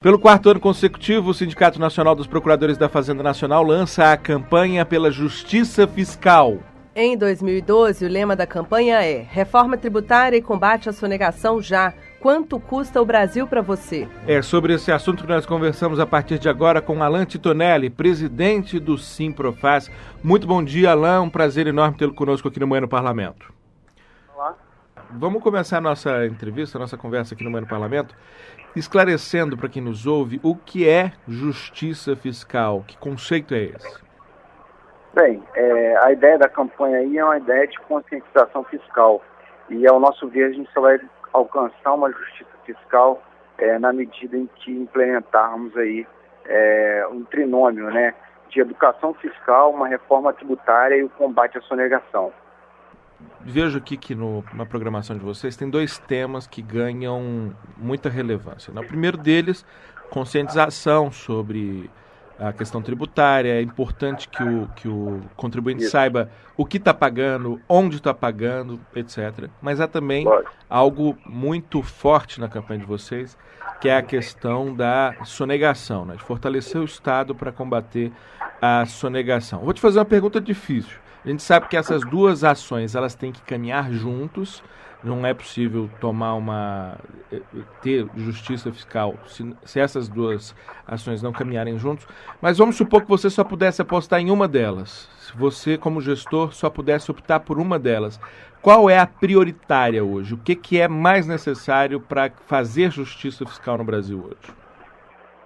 Pelo quarto ano consecutivo, o Sindicato Nacional dos Procuradores da Fazenda Nacional lança a campanha pela Justiça Fiscal. Em 2012, o lema da campanha é Reforma Tributária e Combate à Sonegação já. Quanto custa o Brasil para você? É sobre esse assunto que nós conversamos a partir de agora com Alan Titonelli, presidente do Simprofaz. Muito bom dia, Alan. Um prazer enorme tê-lo conosco aqui no Manhã no Parlamento. Olá. Vamos começar a nossa entrevista, a nossa conversa aqui no Manhã no Parlamento, esclarecendo para quem nos ouve o que é justiça fiscal. Que conceito é esse? Bem, a ideia da campanha aí é uma ideia de conscientização fiscal. E, ao nosso ver, a gente só vai alcançar uma justiça fiscal na medida em que implementarmos aí um trinômio, né, de educação fiscal, uma reforma tributária e o combate à sonegação. Vejo aqui que na programação de vocês tem dois temas que ganham muita relevância. O primeiro deles, conscientização sobre a questão tributária. É importante que o contribuinte saiba o que está pagando, onde está pagando, etc. Mas há também algo muito forte na campanha de vocês, que é a questão da sonegação, né? De fortalecer o Estado para combater a sonegação. Vou te fazer uma pergunta difícil. A gente sabe que essas duas ações elas têm que caminhar juntos. Não é possível ter justiça fiscal se essas duas ações não caminharem juntos. Mas vamos supor que você só pudesse apostar em uma delas. Se você, como gestor, só pudesse optar por uma delas. Qual é a prioritária hoje? O que é mais necessário para fazer justiça fiscal no Brasil hoje?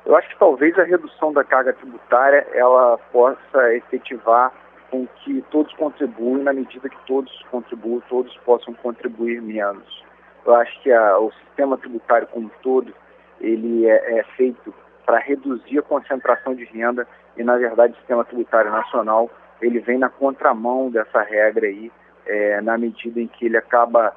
Eu acho que talvez a redução da carga tributária ela possa efetivar com que todos contribuem, na medida que todos contribuem, todos possam contribuir menos. Eu acho que o sistema tributário como um todo, ele é feito para reduzir a concentração de renda e, na verdade, o sistema tributário nacional, ele vem na contramão dessa regra aí, na medida em que ele acaba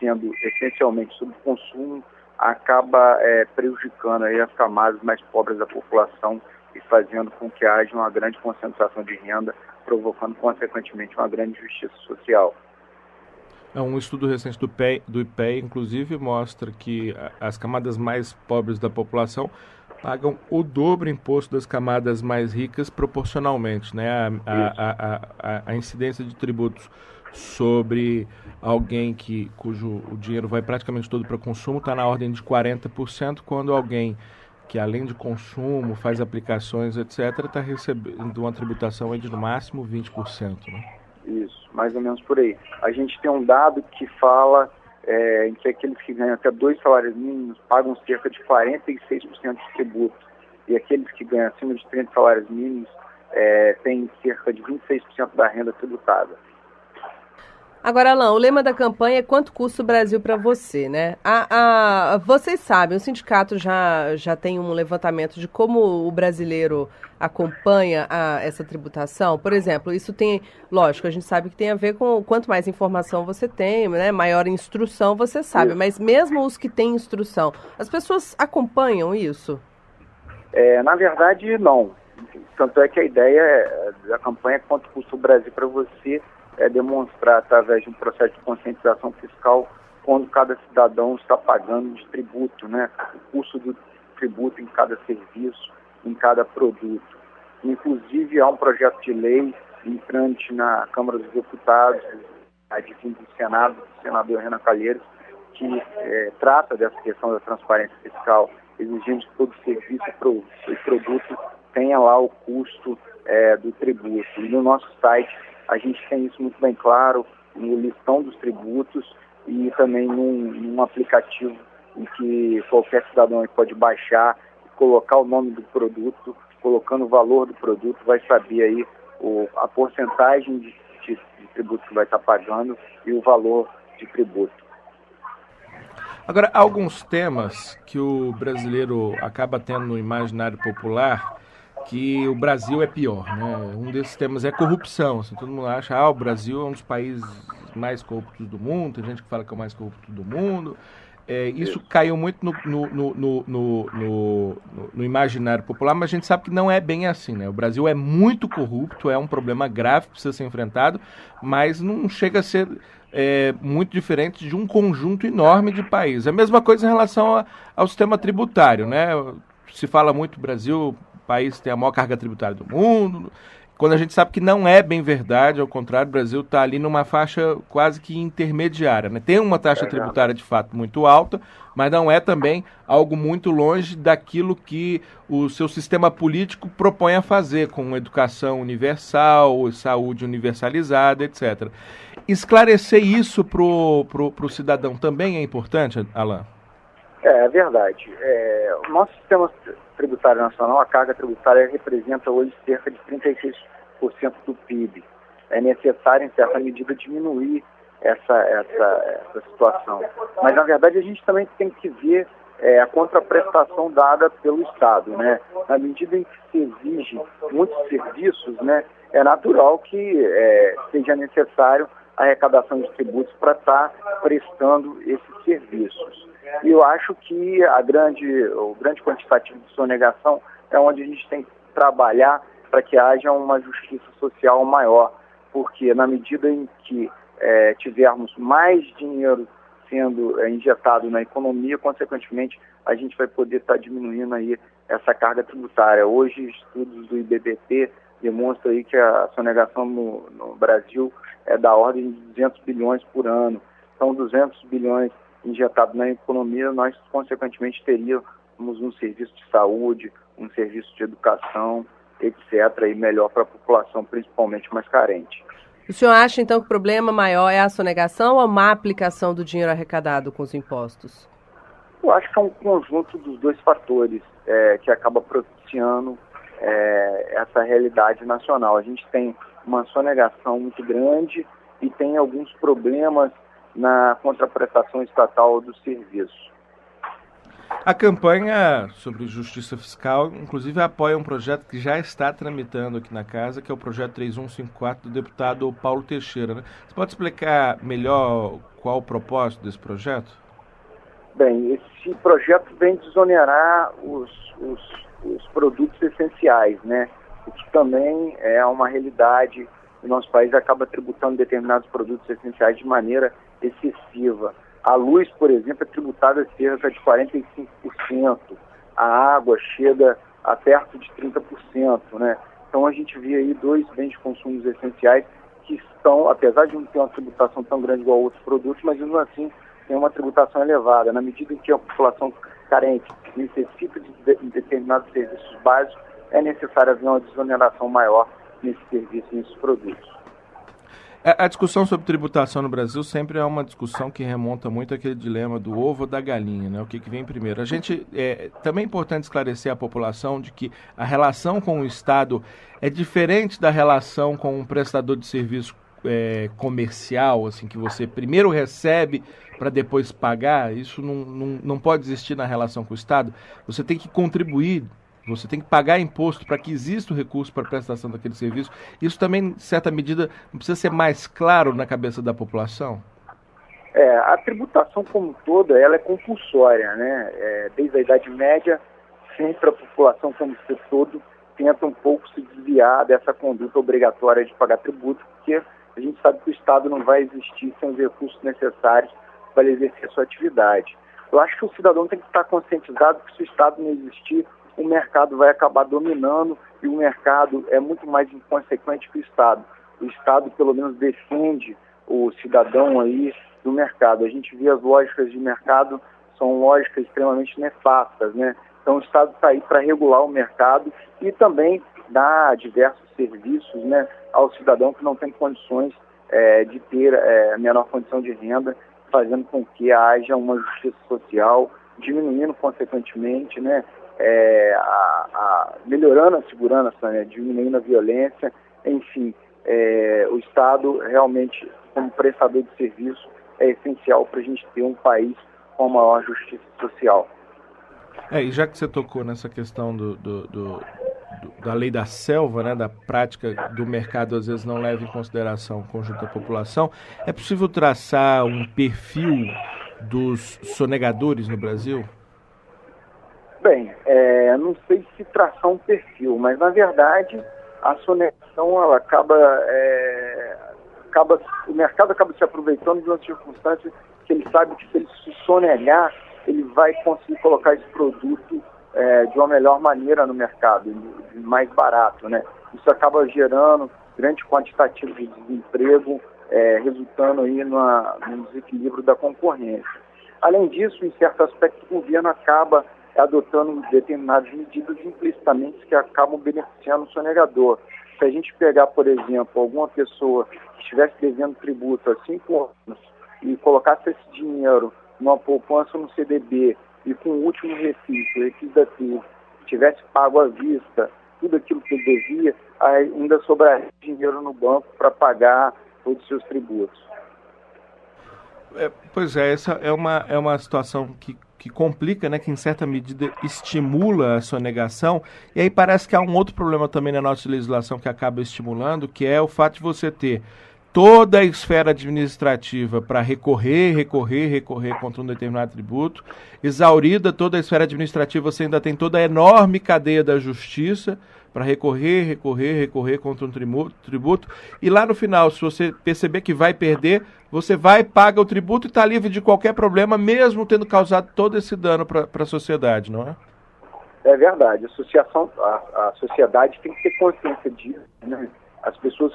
sendo essencialmente sobre consumo, acaba prejudicando aí as camadas mais pobres da população e fazendo com que haja uma grande concentração de renda, provocando, consequentemente, uma grande injustiça social. Um estudo recente do IPEA, inclusive, mostra que as camadas mais pobres da população pagam o dobro imposto das camadas mais ricas proporcionalmente, né? A incidência de tributos sobre alguém cujo o dinheiro vai praticamente todo para consumo está na ordem de 40%, quando alguém que além de consumo, faz aplicações, etc., está recebendo uma tributação aí de no máximo 20%, né? Isso, mais ou menos por aí. A gente tem um dado que fala em que aqueles que ganham até 2 salários mínimos pagam cerca de 46% de tributo, e aqueles que ganham acima de 30 salários mínimos têm cerca de 26% da renda tributada. Agora, Alan, o lema da campanha é quanto custa o Brasil para você, né? Vocês sabem, o sindicato já tem um levantamento de como o brasileiro acompanha essa tributação. Por exemplo, isso tem, lógico, a gente sabe que tem a ver com quanto mais informação você tem, né? Maior instrução você sabe, mas mesmo os que têm instrução, as pessoas acompanham isso? Na verdade, não. Tanto é que a ideia da campanha é quanto custa o Brasil para você demonstrar através de um processo de conscientização fiscal quando cada cidadão está pagando de tributo, né? O custo do tributo em cada serviço, em cada produto. Inclusive, há um projeto de lei entrante na Câmara dos Deputados, advindo do Senado, do senador Renan Calheiros, que trata dessa questão da transparência fiscal, exigindo que todo serviço e produto tenha lá o custo do tributo. E no nosso site, a gente tem isso muito bem claro no listão dos tributos e também num aplicativo em que qualquer cidadão pode baixar e colocar o nome do produto, colocando o valor do produto, vai saber aí a porcentagem de tributo que vai estar pagando e o valor de tributo. Agora, há alguns temas que o brasileiro acaba tendo no imaginário popular que o Brasil é pior, né? Um desses temas é corrupção. Assim, todo mundo acha o Brasil é um dos países mais corruptos do mundo, tem gente que fala que é o mais corrupto do mundo. Isso caiu muito no imaginário popular, mas a gente sabe que não é bem assim, né? O Brasil é muito corrupto, é um problema grave que precisa ser enfrentado, mas não chega a ser muito diferentes de um conjunto enorme de países. A mesma coisa em relação ao sistema tributário, né? Se fala muito Brasil, o país tem a maior carga tributária do mundo, quando a gente sabe que não é bem verdade, ao contrário, o Brasil está ali numa faixa quase que intermediária, né? Tem uma taxa tributária de fato muito alta, mas não é também algo muito longe daquilo que o seu sistema político propõe a fazer, com educação universal, saúde universalizada, etc. Esclarecer isso pro cidadão também é importante, Alan? É verdade. O nosso sistema tributário nacional, a carga tributária representa hoje cerca de 36% do PIB. É necessário, em certa medida, diminuir essa situação. Mas, na verdade, a gente também tem que ver a contraprestação dada pelo Estado, né? Na medida em que se exige muitos serviços, né, é natural que seja necessário a arrecadação de tributos para estar prestando esses serviços. E eu acho que o grande quantitativo de sonegação é onde a gente tem que trabalhar para que haja uma justiça social maior, porque na medida em que tivermos mais dinheiro sendo injetado na economia, consequentemente a gente vai poder estar diminuindo aí essa carga tributária. Hoje, estudos do IBBT demonstram aí que a sonegação no Brasil é da ordem de 200 bilhões por ano. Então, 200 bilhões injetados na economia, nós, consequentemente, teríamos um serviço de saúde, um serviço de educação, etc., e melhor para a população, principalmente mais carente. O senhor acha, então, que o problema maior é a sonegação ou a má aplicação do dinheiro arrecadado com os impostos? Eu acho que é um conjunto dos dois fatores que acaba propiciando essa realidade nacional. A gente tem uma sonegação muito grande e tem alguns problemas na contraprestação estatal do serviço. A campanha sobre justiça fiscal, inclusive, apoia um projeto que já está tramitando aqui na casa, que é o projeto 3154 do deputado Paulo Teixeira, né? Você pode explicar melhor qual o propósito desse projeto? Bem, esse projeto vem desonerar os produtos essenciais, né? O que também é uma realidade. O nosso país acaba tributando determinados produtos essenciais de maneira excessiva. A luz, por exemplo, é tributada cerca de 45%. A água chega a perto de 30%, né? Então a gente vê aí dois bens de consumo essenciais que estão, apesar de não ter uma tributação tão grande igual a outros produtos, mas mesmo assim tem uma tributação elevada. Na medida em que a população carente necessita de determinados serviços básicos, é necessário haver uma desoneração maior nesse serviço e nesses produtos. A discussão sobre tributação no Brasil sempre é uma discussão que remonta muito àquele dilema do ovo ou da galinha, né? O que vem primeiro. Também é importante esclarecer à população de que a relação com o Estado é diferente da relação com um prestador de serviço comercial, assim, que você primeiro recebe para depois pagar. Isso não pode existir na relação com o Estado. Você tem que contribuir. Você tem que pagar imposto para que exista o recurso para a prestação daquele serviço. Isso também, em certa medida, não precisa ser mais claro na cabeça da população? A tributação como toda, ela é compulsória, né? Desde a Idade Média, sempre a população como todo tenta um pouco se desviar dessa conduta obrigatória de pagar tributo, porque a gente sabe que o Estado não vai existir sem os recursos necessários para exercer a sua atividade. Eu acho que o cidadão tem que estar conscientizado que se o Estado não existir, o mercado vai acabar dominando e o mercado é muito mais inconsequente que o Estado. O Estado, pelo menos, defende o cidadão aí do mercado. A gente vê as lógicas de mercado, são lógicas extremamente nefastas, né? Então, o Estado está aí para regular o mercado e também dar diversos serviços, né, ao cidadão que não tem condições de ter menor condição de renda, fazendo com que haja uma justiça social, diminuindo, consequentemente, né, melhorando a segurança, né, diminuindo a violência, enfim, o Estado realmente, como prestador de serviço, é essencial para a gente ter um país com maior justiça social. E já que você tocou nessa questão da lei da selva, né, da prática do mercado, às vezes não leva em consideração o conjunto da população, é possível traçar um perfil dos sonegadores no Brasil? Bem, não sei se traçar um perfil, mas na verdade a sonegação ela acaba o mercado acaba se aproveitando de uma circunstância que ele sabe que se ele se sonegar, ele vai conseguir colocar esse produto de uma melhor maneira no mercado, mais barato, né? Isso acaba gerando grande quantitativo de desemprego, resultando aí no desequilíbrio da concorrência. Além disso, em certo aspecto, o governo acaba adotando determinadas medidas implicitamente que acabam beneficiando o sonegador. Se a gente pegar, por exemplo, alguma pessoa que estivesse devendo tributo há 5 anos e colocasse esse dinheiro numa poupança no CDB e com o último refis tivesse pago à vista tudo aquilo que ele devia, ainda sobraria dinheiro no banco para pagar todos os seus tributos. Pois é, essa é uma situação que complica, né, que em certa medida estimula a sonegação, e aí parece que há um outro problema também na nossa legislação que acaba estimulando, que é o fato de você ter toda a esfera administrativa para recorrer contra um determinado tributo, exaurida toda a esfera administrativa, você ainda tem toda a enorme cadeia da justiça para recorrer contra um tributo, e lá no final, se você perceber que vai perder, você vai, paga o tributo e está livre de qualquer problema, mesmo tendo causado todo esse dano para a sociedade, não é? É verdade, a sociedade tem que ter consciência disso, né? As pessoas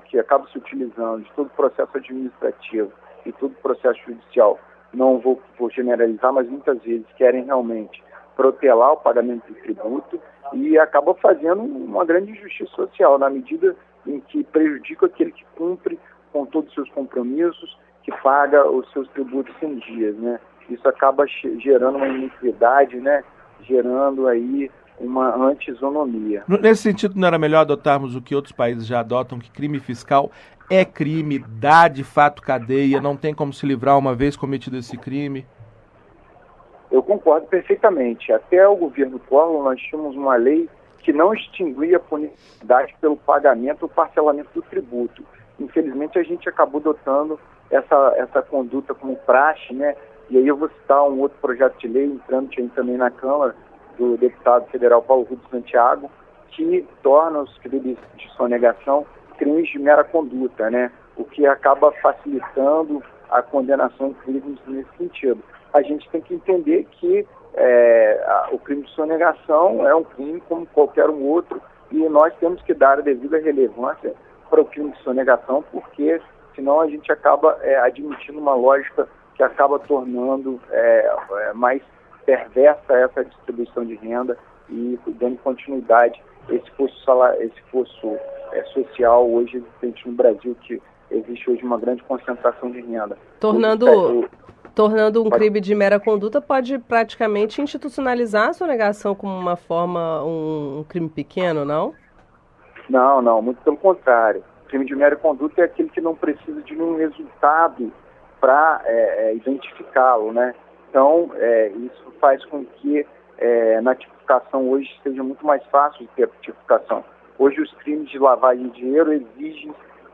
que acabam se utilizando de todo o processo administrativo e todo o processo judicial, não vou generalizar, mas muitas vezes querem realmente protelar o pagamento do tributo e acabam fazendo uma grande injustiça social, na medida em que prejudica aquele que cumpre com todos os seus compromissos, que paga os seus tributos em dias, né? Isso acaba gerando uma iniquidade, né? Gerando aí uma anti-isonomia. Nesse sentido, não era melhor adotarmos o que outros países já adotam, que crime fiscal é crime, dá de fato cadeia, não tem como se livrar uma vez cometido esse crime? Eu concordo perfeitamente. Até o governo Collor, nós tínhamos uma lei que não extinguia a punibilidade pelo pagamento ou parcelamento do tributo. Infelizmente, a gente acabou adotando essa conduta como praxe, né? E aí eu vou citar um outro projeto de lei, entrando também na Câmara, do deputado federal Paulo Rubens Santiago, que torna os crimes de sonegação crimes de mera conduta, né? O que acaba facilitando a condenação de crimes nesse sentido. A gente tem que entender que o crime de sonegação é um crime como qualquer um outro e nós temos que dar a devida relevância para o crime de sonegação, porque senão a gente acaba admitindo uma lógica que acaba tornando mais perversa essa distribuição de renda e dando continuidade a esse fosso social hoje existente no Brasil, que existe hoje uma grande concentração de renda. Tornando um crime de mera conduta, pode praticamente institucionalizar a sonegação como uma forma, um crime pequeno, não? Não, muito pelo contrário. O crime de mera conduta é aquele que não precisa de nenhum resultado para identificá-lo, né? Então, isso faz com que na tipificação hoje seja muito mais fácil de ter a tipificação. Hoje os crimes de lavagem de dinheiro exigem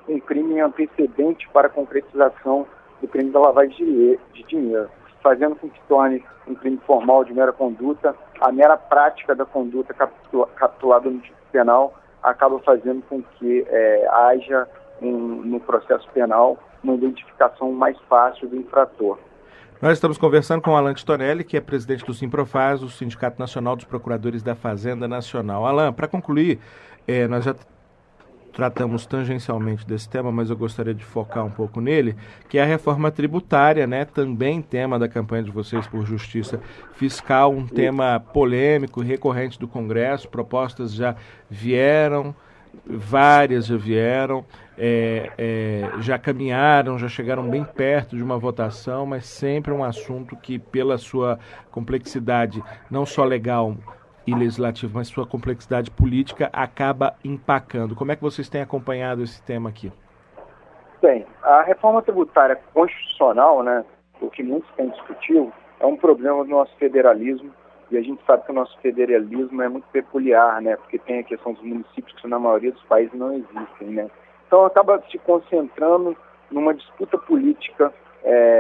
um crime antecedente para a concretização do crime da lavagem de dinheiro, fazendo com que torne um crime formal de mera conduta. A mera prática da conduta capitulada no tipo penal acaba fazendo com que haja no processo penal uma identificação mais fácil do infrator. Nós estamos conversando com Alan Titonelli, que é presidente do Simprofaz, o Sindicato Nacional dos Procuradores da Fazenda Nacional. Alan, para concluir, nós já tratamos tangencialmente desse tema, mas eu gostaria de focar um pouco nele, que é a reforma tributária, né? Também tema da campanha de vocês por justiça fiscal, um tema polêmico, recorrente do Congresso. Propostas já vieram, várias já vieram, já caminharam, já chegaram bem perto de uma votação, mas sempre um assunto que, pela sua complexidade, não só legal e legislativa, mas sua complexidade política, acaba empacando. Como é que vocês têm acompanhado esse tema aqui? Bem, a reforma tributária constitucional, né, o que muitos têm discutido, é um problema do nosso federalismo, e a gente sabe que o nosso federalismo é muito peculiar, né, porque tem a questão dos municípios que na maioria dos países não existem, né. Então acaba se concentrando numa disputa política,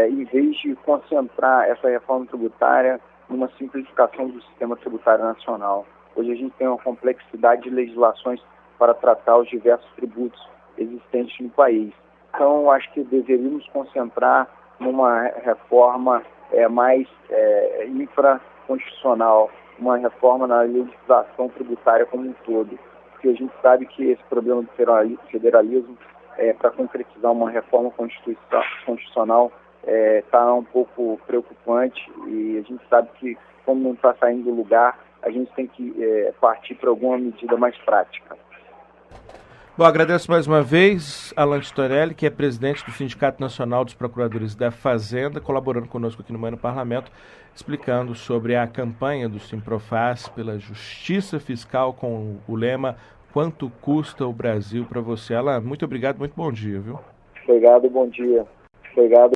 em vez de concentrar essa reforma tributária numa simplificação do sistema tributário nacional. Hoje a gente tem uma complexidade de legislações para tratar os diversos tributos existentes no país. Então, acho que deveríamos concentrar numa reforma mais infraconstitucional, uma reforma na legislação tributária como um todo. Porque a gente sabe que esse problema do federalismo, para concretizar uma reforma constitucional, está um pouco preocupante, e a gente sabe que, como não está saindo do lugar, a gente tem que partir para alguma medida mais prática. Bom, agradeço mais uma vez Alan Titorelli, que é presidente do Sindicato Nacional dos Procuradores da Fazenda, colaborando conosco aqui no Manhã no Parlamento, explicando sobre a campanha do Simprofaz pela Justiça Fiscal com o lema "Quanto custa o Brasil para você?". Alan, muito obrigado, muito bom dia, viu? Obrigado, bom dia. Obrigado.